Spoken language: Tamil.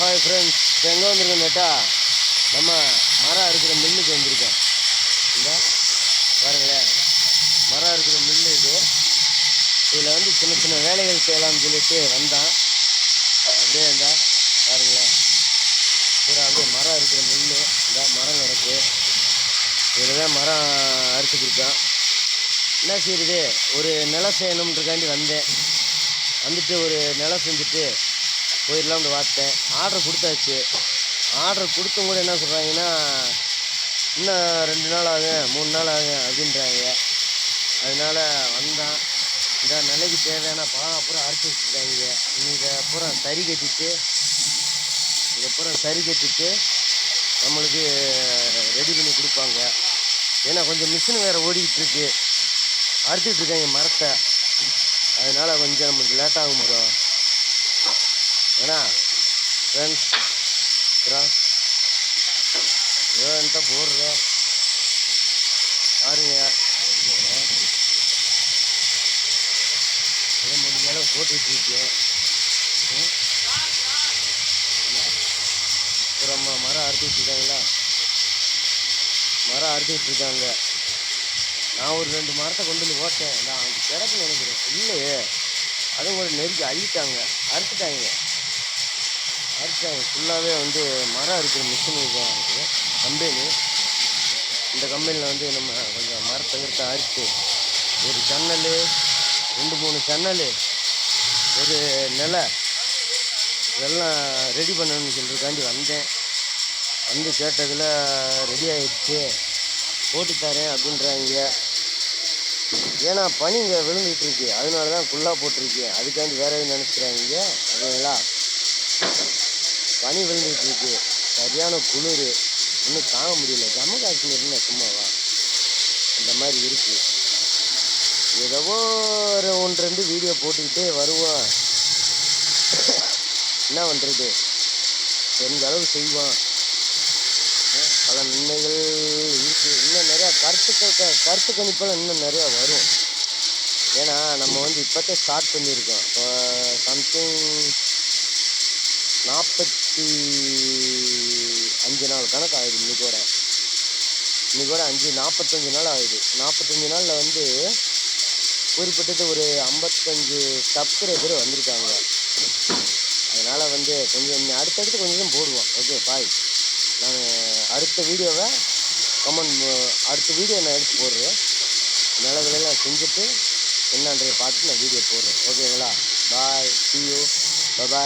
ஹாய் ஃப்ரெண்ட்ஸ், இப்போ எங்கே வந்திருக்கோம் கேட்டா நம்ம மரம் இருக்கிற மில்லுக்கு வந்திருக்கோம். இந்த பாருங்களேன், மரம் இருக்கிற மில்லு இது. இதில் வந்து சின்ன சின்ன வேலைகள் செய்யலாம்னு சொல்லிட்டு வந்தான். அப்படியே இருந்தா பாருங்களேன், பூரா அப்படியே மரம் இருக்கிற மில்லு. இந்த மரம் கிடக்கு, இதில் தான் மரம் அறுத்துட்டு இருக்கான். என்ன செய்யுது, ஒரு நிலம் செய்யணுன்றக்காண்டி வந்தேன். வந்துட்டு ஒரு நிலம் செஞ்சுட்டு போயிடலாம்னு பார்த்தேன். ஆர்டர் கொடுத்தாச்சு. ஆர்டர் கொடுத்தும் கூட என்ன சொல்கிறாங்கன்னா, இன்னும் 2 நாள் ஆகும், 3 நாள் ஆகும் அப்படின்றாங்க. அதனால் வந்தான். இந்த நிலைக்கு தேவையான பூரா அரைச்சி வச்சுருக்காங்க. இதை பூரா சரி கட்டிட்டு நம்மளுக்கு ரெடி பண்ணி கொடுப்பாங்க. ஏன்னா கொஞ்சம் மிஷின் வேறு ஓடிக்கிட்டு இருக்கு, அறுத்துட்டு இருக்காங்க மரத்தை. அதனால் கொஞ்சம் நம்மளுக்கு லேட்டாகும் ப்ரோ. ஏன்னா ஃப்ரெண்ட்ஸ் ஏன்ட்ட போடுறேன் பாருங்க. முடிஞ்ச அளவு போட்டுட்ருக்கேன். அப்புறமா மரம் அறுத்துட்ருக்காங்களா, மரம் அறுத்துட்ருக்காங்க. நான் ஒரு 2 மரத்தை கொண்டு வந்து போட்டேன். நான் அது கிடக்குன்னு நினைக்கிறேன். இல்லையே, அதுவும் கூட நெருக்கி அள்ளிட்டாங்க, அறுத்துட்டாங்க. ஃபுல்லாகவே வந்து மரம் இருக்கிற மிஷின் தான் இருக்குது கம்பெனி. இந்த கம்பெனியில் வந்து நம்ம கொஞ்சம் மரத்தை அறுத்து ஒரு ஜன்னல், 2-3 ஜன்னல், ஒரு நிலை, இதெல்லாம் ரெடி பண்ணணும்னு சொல்கிறதுக்காண்டி வந்தேன். வந்து கேட்டதில் ரெடி ஆகிடுச்சு, போட்டு தரேன் அப்படின்றாங்க. ஏன்னா பனி இங்கே விழுந்துகிட்டு இருக்கு, அதனால தான் ஃபுல்லாக போட்டிருக்கேன். அதுக்காண்டி வேறு எதுவும் நினச்சிக்கிறாங்க அப்படிங்களா. பனி விழுந்துகிட்டு இருக்கு, சரியான குளிர், இன்னும் தாங்க முடியல. ஜம்மு காஷ்மீர்னு சும்மாவா, அந்த மாதிரி இருக்குது. ஏதோ ஒரு 1-2 வீடியோ போட்டுக்கிட்டே வருவோம். என்ன பண்ணுறது, தெரிஞ்ச அளவு செய்வோம். பல நன்மைகள் இருக்குது. இன்னும் நிறையா கருத்து கணிப்பெல்லாம் இன்னும் நிறையா வரும். ஏன்னா நம்ம வந்து இப்போத்தே ஸ்டார்ட் பண்ணியிருக்கோம். இப்போ சம்திங் 45 நாள் கணக்கு ஆகுது. இன்னைக்கு கூட 45 நாள் ஆகுது. 45 நாளில் வந்து குறிப்பிட்டது ஒரு 55 சப்ஸ்கிரைபர் வந்திருக்காங்க. அதனால் வந்து கொஞ்சம் அடுத்தடுத்து கொஞ்சம் போடுவோம். Okay bye. நான் அடுத்த வீடியோ நான் எடுத்து போடுறேன். நிலங்களெல்லாம் செஞ்சுட்டு என்னன்றதை பார்த்துட்டு நான் வீடியோ போடுறேன். ஓகேங்களா. பாய், see you, bye bye.